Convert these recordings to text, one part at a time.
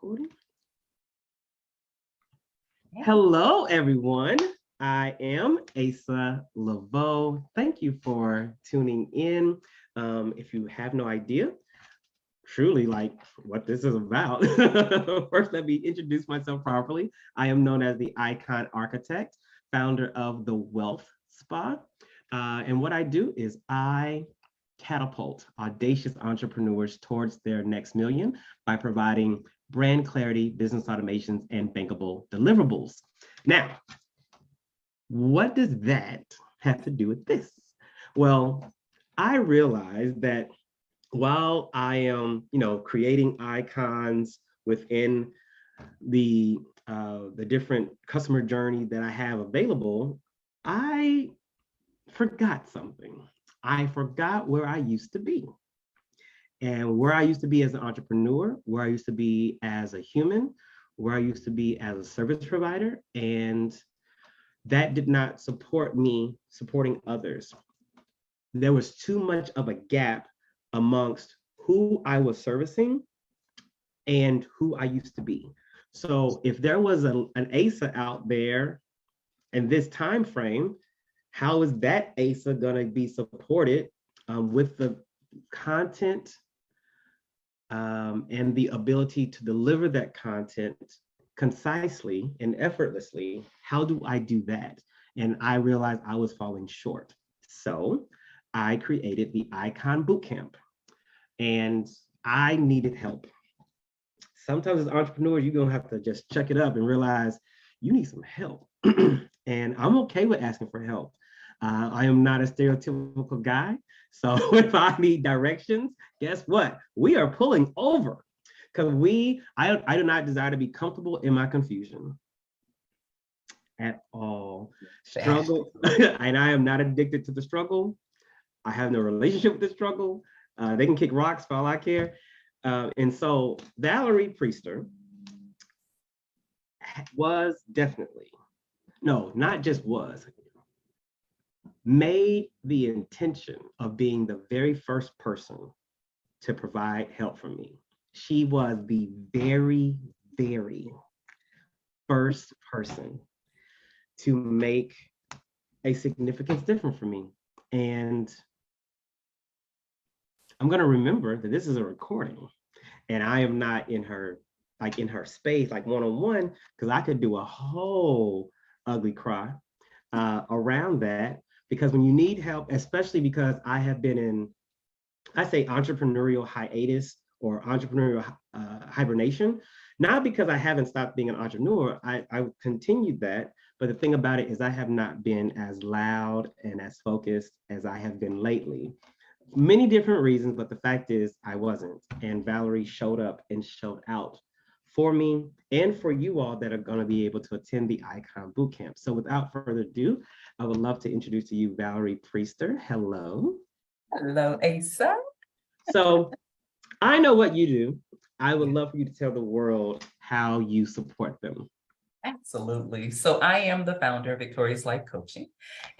recording? Hello, everyone. I am Asa Leveaux. Thank you for tuning in. If you have no idea, truly like what this is about, first let me introduce myself properly. I am known as the Icon Architect, founder of the Wealth Spa. And what I do is I catapult audacious entrepreneurs towards their next million by providing brand clarity, business automations, and bankable deliverables. Now, what does that have to do with this? Well, I realized that while I am, creating icons within the different customer journey that I have available, I forgot something. I forgot where I used to be. And where I used to be as an entrepreneur, where I used to be as a human, where I used to be as a service provider, and that did not support me supporting others. There was too much of a gap amongst who I was servicing and who I used to be. So if there was an Asa out there in this time frame, how is that Asa going to be supported with the content and the ability to deliver that content concisely and effortlessly? How do I do that? And I realized I was falling short. So I created the Icon Bootcamp, and I needed help. Sometimes as entrepreneurs, you're gonna have to just check it up and realize you need some help. And I'm okay with asking for help. I am not a stereotypical guy. So if I need directions, guess what? We are pulling over because I do not desire to be comfortable in my confusion at all. Struggle, and I am not addicted to the struggle. I have no relationship with the struggle. They can kick rocks for all I care. And so Valerie Priester was definitely, no, not just was, made the intention of being the very first person to provide help for me. She was the very, very first person to make a significant difference for me. And I'm going to remember that this is a recording and I am not in her space, like one-on-one, because I could do a whole ugly cry around that. Because when you need help, especially because I have been in, I say entrepreneurial hiatus or entrepreneurial hibernation, not because I haven't stopped being an entrepreneur, I continued that. But the thing about it is I have not been as loud and as focused as I have been lately. Many different reasons, but the fact is I wasn't. And Valerie showed up and showed out for me and for you all that are going to be able to attend the Icon Bootcamp. So without further ado, I would love to introduce to you Valerie Priester. Hello. Hello, Asa. So I know what you do. I would love for you to tell the world how you support them. Absolutely. So I am the founder of Victorious Life Coaching,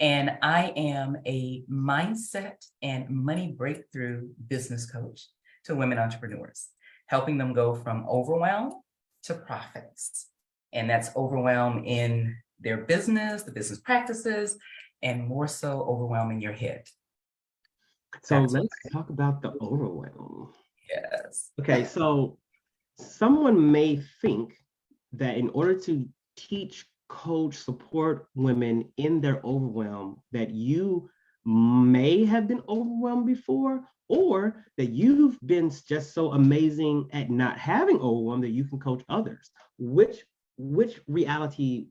and I am a mindset and money breakthrough business coach to women entrepreneurs, helping them go from overwhelm to profits. And that's overwhelm in their business, the business practices, and more so overwhelm in your head. So let's talk about the overwhelm. Yes. Okay, so someone may think that in order to teach, coach, support women in their overwhelm, that you may have been overwhelmed before, or that you've been just so amazing at not having overwhelm that you can coach others. Which reality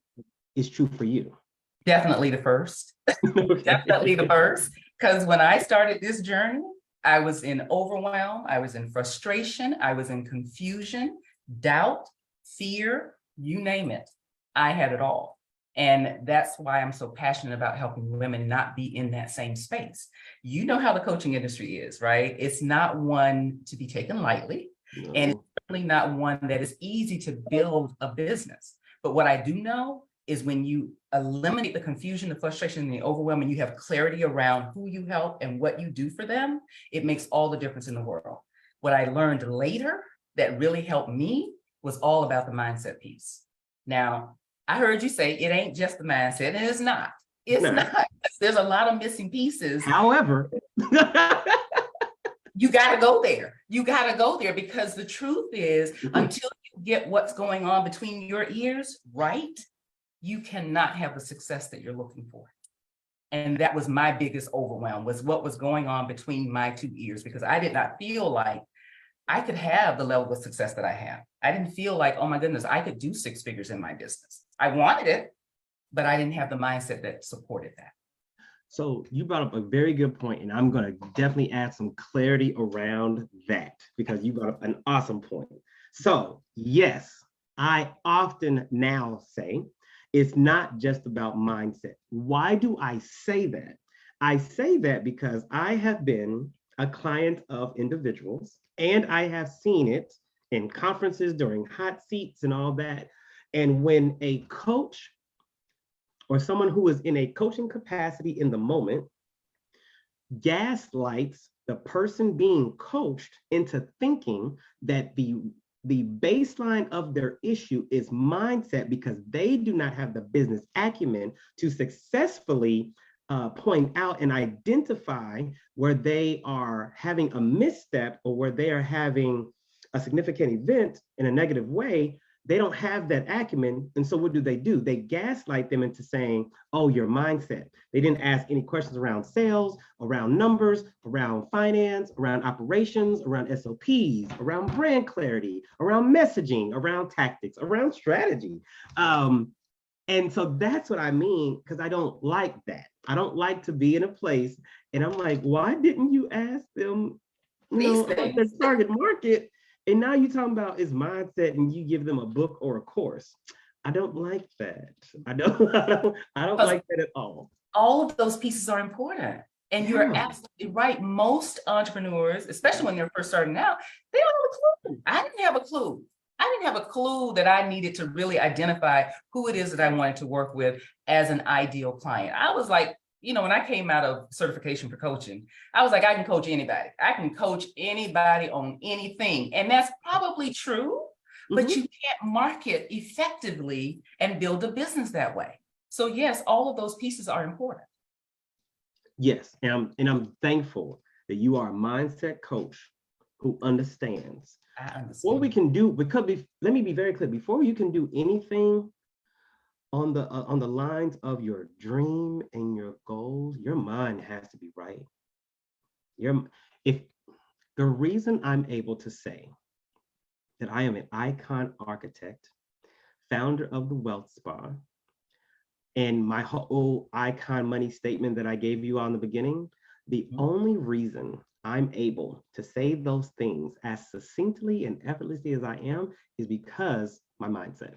is true for you? Definitely the first. Okay. Definitely the first. Because when I started this journey, I was in overwhelm, I was in frustration, I was in confusion, doubt, fear, you name it. I had it all. And that's why I'm so passionate about helping women not be in that same space. You know how the coaching industry is, right? It's not one to be taken lightly. No. And it's certainly not one that is easy to build a business. But what I do know is when you eliminate the confusion, the frustration, and the overwhelm, and you have clarity around who you help and what you do for them, it makes all the difference in the world. What I learned later that really helped me was all about the mindset piece. Now, I heard you say it ain't just the mindset, and it's not. It's not. There's a lot of missing pieces. However, you got to go there. You got to go there, because the truth is, until you get what's going on between your ears right, you cannot have the success that you're looking for. And that was my biggest overwhelm, was what was going on between my two ears, because I did not feel like I could have the level of success that I have. I didn't feel like, oh my goodness, I could do 6 figures in my business. I wanted it, but I didn't have the mindset that supported that. So you brought up a very good point, and I'm going to definitely add some clarity around that, because you brought up an awesome point. So yes, I often now say it's not just about mindset. Why do I say that? I say that because I have been a client of individuals, and I have seen it in conferences during hot seats and all that. And when a coach or someone who is in a coaching capacity in the moment gaslights the person being coached into thinking that the baseline of their issue is mindset, because they do not have the business acumen to successfully point out and identify where they are having a misstep, or where they are having a significant event in a negative way. They don't have that acumen. And so what do? They gaslight them into saying, oh, your mindset. They didn't ask any questions around sales, around numbers, around finance, around operations, around SOPs, around brand clarity, around messaging, around tactics, around strategy. And so that's what I mean, because I don't like that. I don't like to be in a place and I'm like, why didn't you ask them, about their target market? And now you're talking about is mindset and you give them a book or a course. I don't like that. I don't like that at all. All of those pieces are important. And you're absolutely right. Most entrepreneurs, especially when they're first starting out, they don't have a clue. I didn't have a clue. I didn't have a clue that I needed to really identify who it is that I wanted to work with as an ideal client. I was like, when I came out of certification for coaching, I was like, I can coach anybody. I can coach anybody on anything. And that's probably true, but you can't market effectively and build a business that way. So yes, all of those pieces are important. Yes, and I'm thankful that you are a mindset coach who understands. I understand. What we can do, let me be very clear, before you can do anything on the lines of your dream and your goals, your mind has to be right. If the reason I'm able to say that I am an icon architect, founder of the Wealth Spa, and my whole icon money statement that I gave you on the beginning, the only reason I'm able to say those things as succinctly and effortlessly as I am is because my mindset.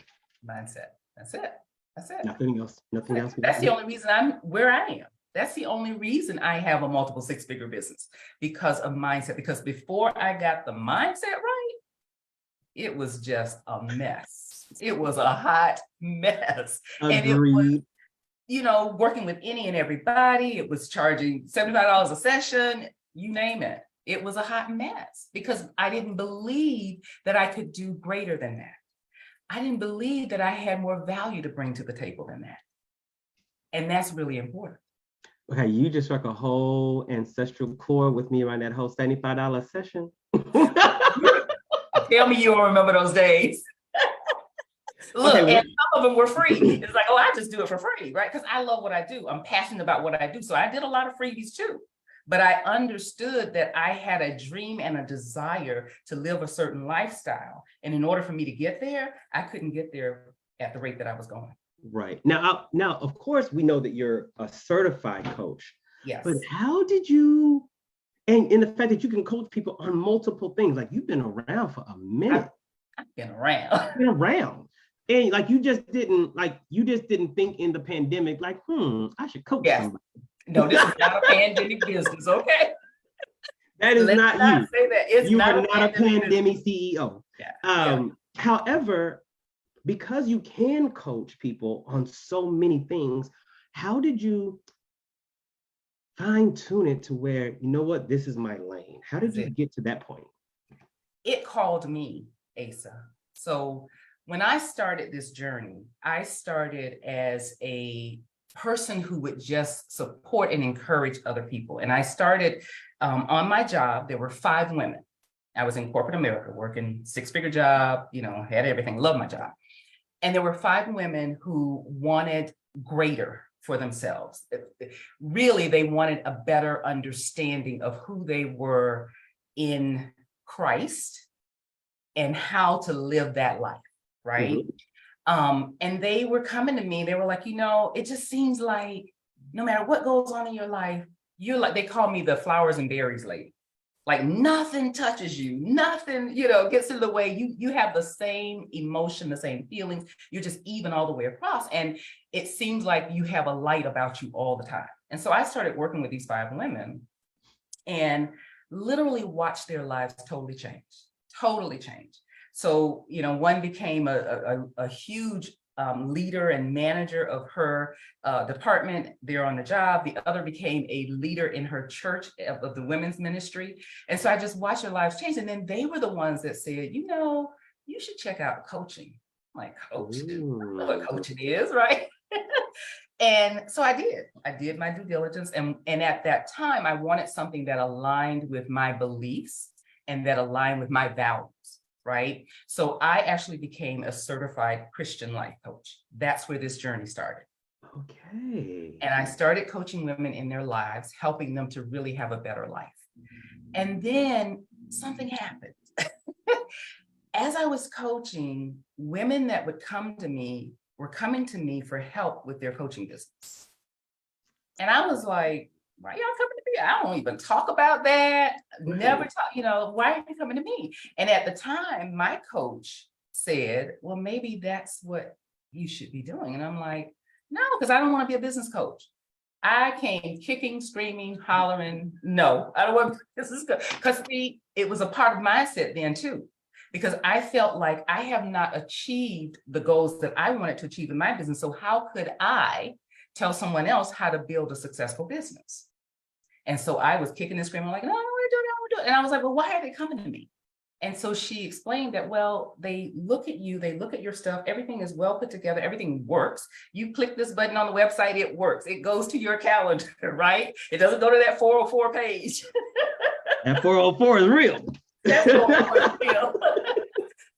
Mindset. That's it. That's it. Nothing else. Nothing else. That's the only reason I'm where I am. That's the only reason I have a multiple 6-figure business, because of mindset. Because before I got the mindset right, it was just a mess. It was a hot mess. Agreed. And it was, working with any and everybody. It was charging $75 a session, you name it. It was a hot mess because I didn't believe that I could do greater than that. I didn't believe that I had more value to bring to the table than that. And that's really important. Okay, you just struck a whole ancestral chord with me around that whole $75 session. Tell me you don't remember those days. Look, okay, and some of them were free. It's like, oh, I just do it for free, right? Because I love what I do. I'm passionate about what I do. So I did a lot of freebies too. But I understood that I had a dream and a desire to live a certain lifestyle. And in order for me to get there, I couldn't get there at the rate that I was going. Right. Now, of course, we know that you're a certified coach. Yes. But how did you, and in the fact that you can coach people on multiple things, like you've been around for a minute. I've been around. You've been around. And like you just didn't think in the pandemic, like, I should coach somebody. No, this is not a pandemic business, okay? That is not you. Say that. You are not a pandemic CEO. Yeah. However, because you can coach people on so many things, how did you fine tune it to where, what, this is my lane? How did you get to that point? It called me, Asa. So when I started this journey, I started as a person who would just support and encourage other people. And I started on my job, there were 5 women. I was in corporate America, working 6-figure job, had everything, loved my job. And there were 5 women who wanted greater for themselves. Really, they wanted a better understanding of who they were in Christ and how to live that life, right? And they were coming to me, they were like, it just seems like no matter what goes on in your life, you're like, they call me the flowers and berries lady. Like nothing touches you, nothing, gets in the way. You have the same emotion, the same feelings. You're just even all the way across. And it seems like you have a light about you all the time. And so I started working with these 5 women and literally watched their lives totally change. So, one became a huge leader and manager of her department there on the job. The other became a leader in her church of the women's ministry. And so I just watched their lives change. And then they were the ones that said, you should check out coaching. I'm like, coach, I don't know what coaching is, right? And so I did my due diligence. And at that time, I wanted something that aligned with my beliefs and that aligned with my values. Right. So I actually became a certified Christian life coach. That's where this journey started. Okay. And I started coaching women in their lives, helping them to really have a better life. And then something happened. As I was coaching, women that would come to me were coming to me for help with their coaching business. And I was like, why y'all coming to me? I don't even talk about that. Never talk, why are you coming to me? And at the time, my coach said, well, maybe that's what you should be doing. And I'm like, no, because I don't want to be a business coach. I came kicking, screaming, hollering. No, I don't want this is good. Because it was a part of mindset then too. Because I felt like I have not achieved the goals that I wanted to achieve in my business. So how could I tell someone else how to build a successful business? And so I was kicking and screaming like, no, I don't want to do it, I don't want to do it. And I was like, well, why are they coming to me? And so she explained that, well, they look at you, they look at your stuff, everything is well put together, everything works. You click this button on the website, it works. It goes to your calendar, right? It doesn't go to that 404 page. That 404 is real. That 404 is real.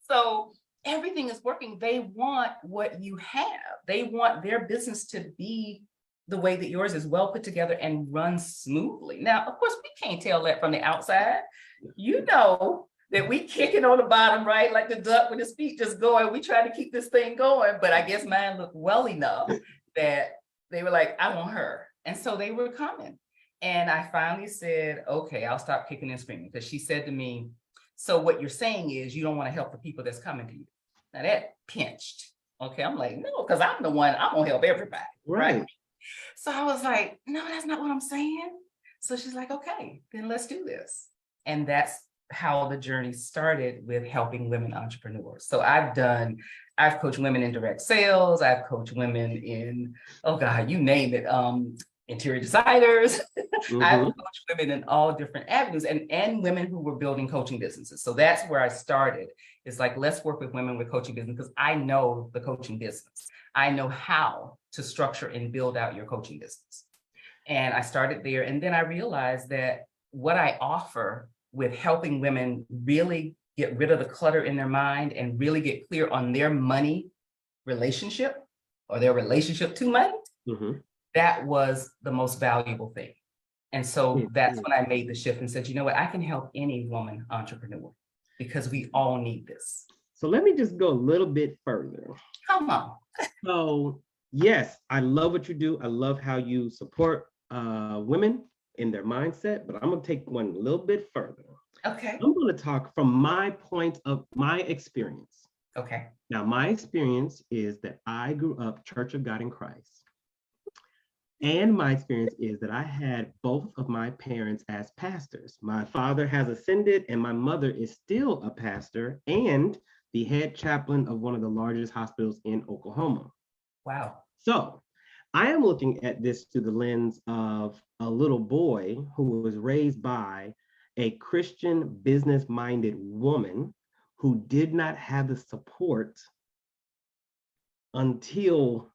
So everything is working. They want what you have. They want their business to be the way that yours is well put together and runs smoothly. Now, of course, we can't tell that from the outside. That we kick it on the bottom, right? Like the duck with his feet just going. We try to keep this thing going, but I guess mine looked well enough that they were like, I want her. And so they were coming. And I finally said, okay, I'll stop kicking and screaming. Because she said to me, so what you're saying is you don't want to help the people that's coming to you. Now that pinched. Okay, I'm like, no, because I'm the one, I'm gonna help everybody. Right. So I was like, no, that's not what I'm saying. So she's like, okay, then let's do this. And that's how the journey started with helping women entrepreneurs. So I've coached women in direct sales. I've coached women in, oh God, you name it, interior designers. I've coached women in all different avenues and women who were building coaching businesses. So that's where I started. It's like, let's work with women with coaching business because I know the coaching business. I know how to structure and build out your coaching business. And I started there. And then I realized that what I offer with helping women really get rid of the clutter in their mind and really get clear on their money relationship or their relationship to money, that was the most valuable thing. And so that's when I made the shift and said, you know what, I can help any woman entrepreneur because we all need this. So let me just go a little bit further. Come on. So yes, I love what you do. I love how you support women in their mindset, but I'm gonna take one a little bit further. Okay. I'm gonna talk from my point of my experience. Okay. Now, my experience is that I grew up Church of God in Christ. And my experience is that I had both of my parents as pastors. My father has ascended and my mother is still a pastor and the head chaplain of one of the largest hospitals in Oklahoma. Wow. So I am looking at this through the lens of a little boy who was raised by a Christian business-minded woman who did not have the support until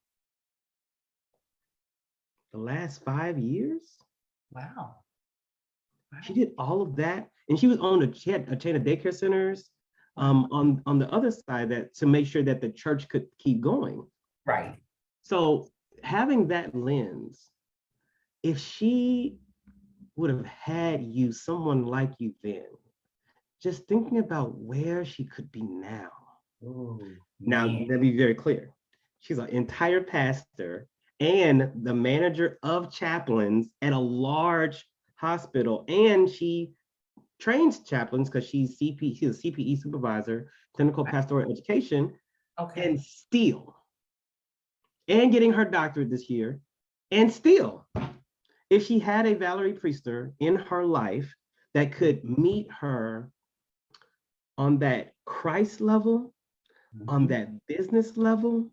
the last 5 years. Wow. She did all of that, and she was she had a chain of daycare centers on the other side that to make sure that the church could keep going. Right. So having that lens, if she would have had you, someone like you then, just thinking about where she could be now. Ooh, Now, man. let me be very clear. She's an entire pastor and the manager of chaplains at a large hospital. And she trains chaplains because she's a CPE supervisor, clinical pastoral education, Okay. and still, and getting her doctorate this year, and still, if she had a Valerie Priester in her life that could meet her on that Christ level, on that business level,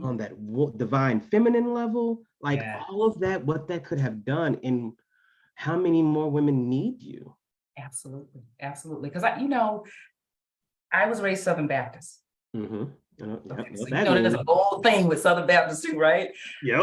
on that divine feminine level, like all of that, what that could have done, and how many more women need you? Absolutely, absolutely. Because I was raised Southern Baptist. Mm-hmm. Okay, so there's a whole thing with Southern Baptist too, right? Yep.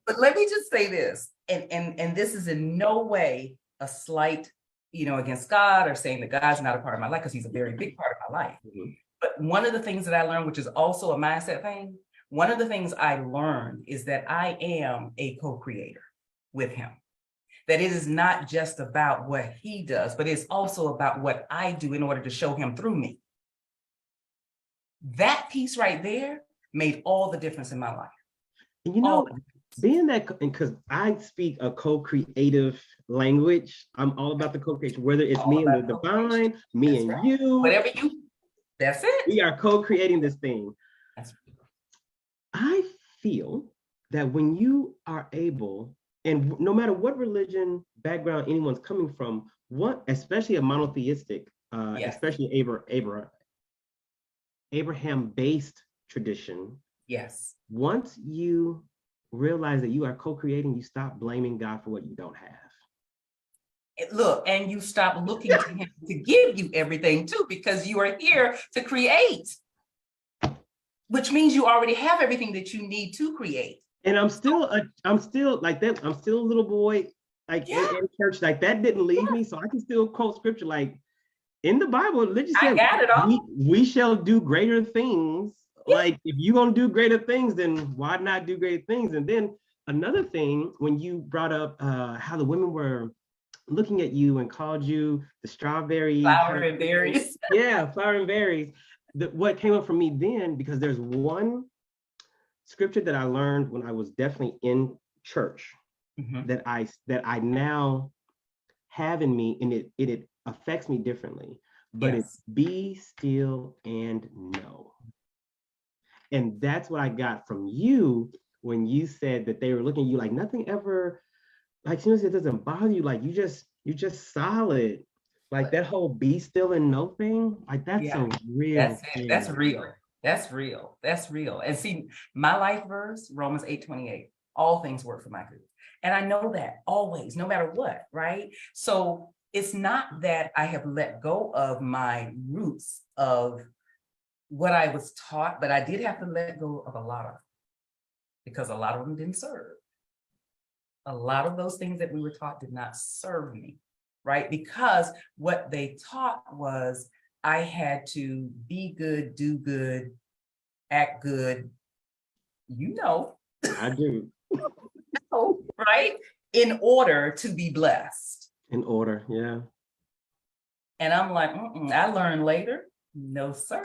But let me just say this, and this is in no way a slight, against God or saying that God's not a part of my life, because he's a very big part of my life. Mm-hmm. But one of the things that I learned, which is also a mindset thing, one of the things I learned is that I am a co-creator with him. That it is not just about what he does, but it's also about what I do in order to show him through me. That piece right there made all the difference in my life. And being that, because I speak a co-creative language, I'm all about the co-creation, whether it's me and the divine, me and you. Whatever that's it. We are co-creating this thing. I feel that when you are able, and no matter what religion background anyone's coming from, especially a monotheistic, especially Abraham-based tradition. Yes. Once you realize that you are co-creating, you stop blaming God for what you don't have. Look, and you stop looking to him to give you everything too, because you are here to create, which means you already have everything that you need to create. And I'm still like that. I'm still a little boy, like in church, like that didn't leave me. So I can still quote scripture, like in the Bible, legit said, we shall do greater things. Yeah. Like if you're gonna do greater things, then why not do greater things? And then another thing, when you brought up how the women were looking at you and called you the strawberry flower and berries. Yeah, flower and berries. What came up for me then, because there's one scripture that I learned when I was definitely in church, that I now have in me, and it affects me differently. But it's be still and know. And that's what I got from you when you said that they were looking at you like nothing ever, like seriously, it doesn't bother you. Like you're just solid. Like that whole be still and know thing, like that's a real thing. That's real. That's real. That's real. And see, my life verse, Romans 8:28, all things work for my good. And I know that always, no matter what, right? So it's not that I have let go of my roots of what I was taught, but I did have to let go of a lot of them, because a lot of them didn't serve. A lot of those things that we were taught did not serve me, right? Because what they taught was I had to be good, do good, act good. I do. Right? In order to be blessed. In order, yeah. And I'm like, I learned later. No, sir.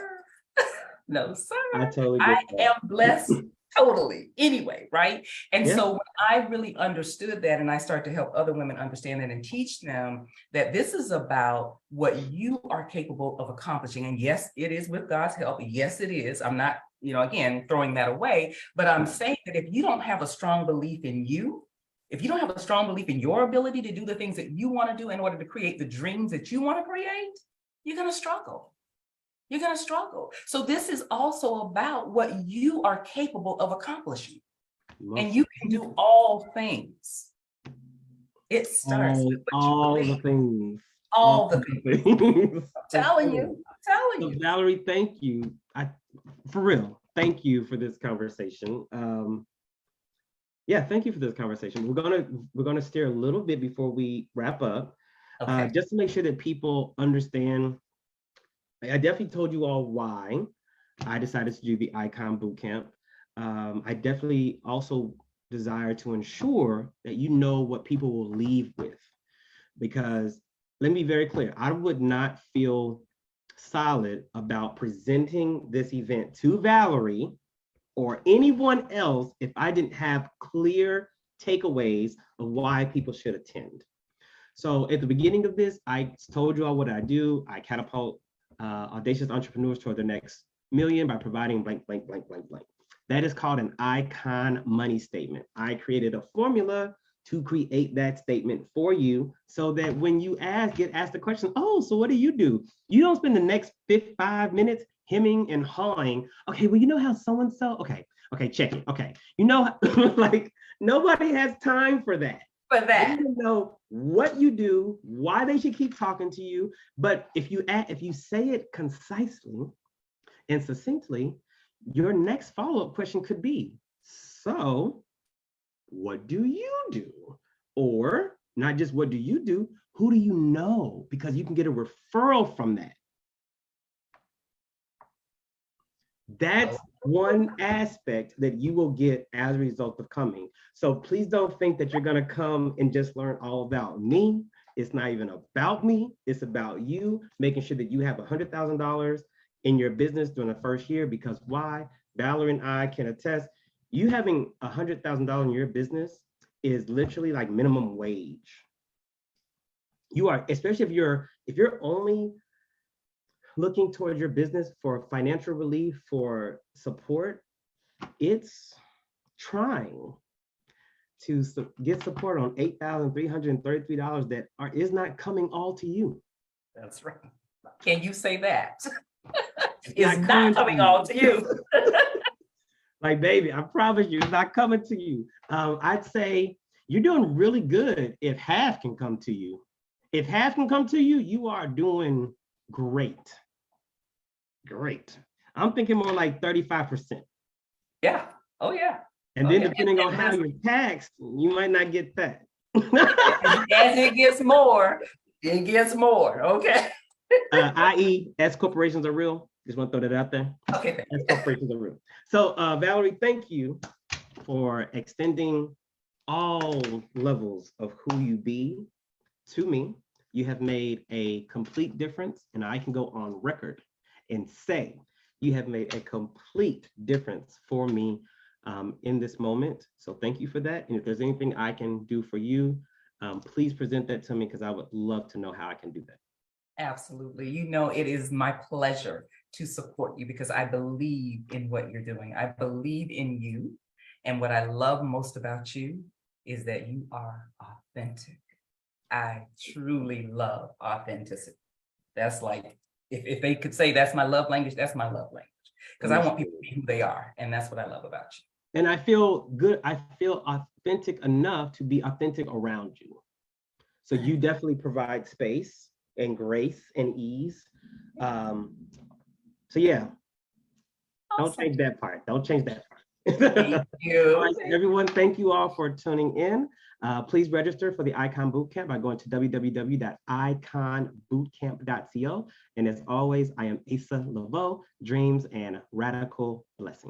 No, sir. I am blessed totally anyway, right? And so when I really understood that, and I start to help other women understand that and teach them that this is about what you are capable of accomplishing. And yes, it is with God's help. Yes, it is. I'm not, again, throwing that away, but I'm saying that if you don't have a strong belief in you, if you don't have a strong belief in your ability to do the things that you want to do in order to create the dreams that you want to create, you're going to struggle. You're going to struggle. So this is also about what you are capable of accomplishing. And you can do all things. It starts with what you believe. The things. All the things. I'm telling you. telling So you. Valerie, thank you. For real, thank you for this conversation. Yeah, thank you for this conversation. We're gonna steer a little bit before we wrap up, Okay. just to make sure that people understand. I definitely told you all why I decided to do the Icon Bootcamp. I definitely also desire to ensure that you know what people will leave with, because let me be very clear, I would not feel solid about presenting this event to Valerie or anyone else if I didn't have clear takeaways of why people should attend. So at the beginning of this, I told you all what I do. I catapult audacious entrepreneurs toward their next million by providing blank, blank, blank, blank, blank. That is called an icon money statement. I created a formula to create that statement for you so that when you get asked the question, oh, so what do? You don't spend the next 5 minutes hemming and hawing. Okay, well, you know how so-and-so, okay, check it. Okay, like nobody has time for that. For They that. need to know what you do, why they should keep talking to you. But if you say it concisely and succinctly, your next follow-up question could be, so what do you do? Or not just what do you do, who do you know? Because you can get a referral from that. That's one aspect that you will get as a result of coming. So please don't think that you're going to come and just learn all about me. It's not even about me. It's about you making sure that you have $100,000 in your business during the first year. Because why? Valerie and I can attest, you having $100,000 in your business is literally like minimum wage. You are, especially if you're only looking towards your business for financial relief, for support, it's trying to get support on $8,333 that is not coming all to you. That's right. Can you say that? It's not coming all to you. Like, baby, I promise you, it's not coming to you. I'd say you're doing really good if half can come to you. If half can come to you, you are doing great. Great. I'm thinking more like 35%. Yeah. Oh, yeah. And then depending on how you're taxed, you might not get that. As it gets more, it gets more. Okay. I.e., S corporations are real. Just want to throw that out there. Okay. S corporations are real. So, Valerie, thank you for extending all levels of who you be to me. You have made a complete difference, and I can go on record and say you have made a complete difference for me in this moment. So thank you for that. And if there's anything I can do for you, please present that to me, because I would love to know how I can do that. Absolutely. You know, it is my pleasure to support you because I believe in what you're doing. I believe in you. And what I love most about you is that you are authentic. I truly love authenticity. That's like, if they could say that's my love language, that's my love language. Because I want people to be who they are. And that's what I love about you. And I feel good. I feel authentic enough to be authentic around you. So you definitely provide space and grace and ease. So yeah, don't change that part. Don't change that part. Thank you. All right, everyone, thank you all for tuning in. Please register for the Icon Bootcamp by going to www.iconbootcamp.co. And as always, I am Asa Leveaux, dreams and radical blessings.